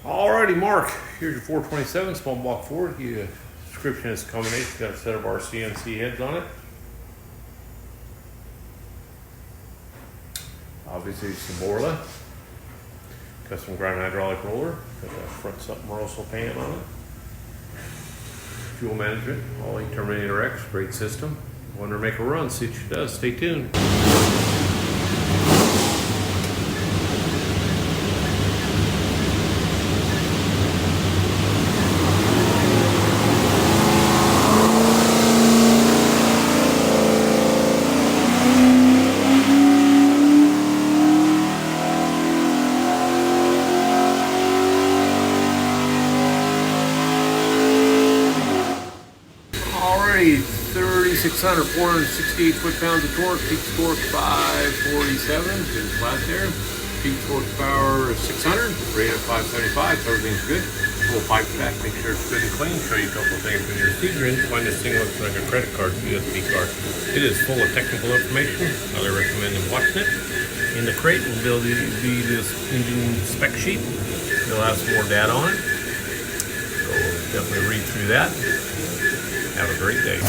Alrighty, Mark, here's your 427 small block Ford. The description is a combination. It's got a set of our CNC heads on it. Obviously it's the Borla. Custom grind hydraulic roller. Got a front sump Moroso pan on it. Fuel management, Holley Terminator X, great system. Want her to make a run, see what she does. Stay tuned. Alrighty, 3,600, 468 foot-pounds of torque, peak torque 547, good flat there. Peak horsepower 600, rate of 575, so everything's good. We'll pipe it back, make sure it's good and clean, show you a couple of things when your receiver in. Find this thing looks like a credit card, USB card. It is full of technical information. Highly recommend watching it. In the crate will be this engine spec sheet. It'll have some more data on it. So definitely read through that. Have a great day.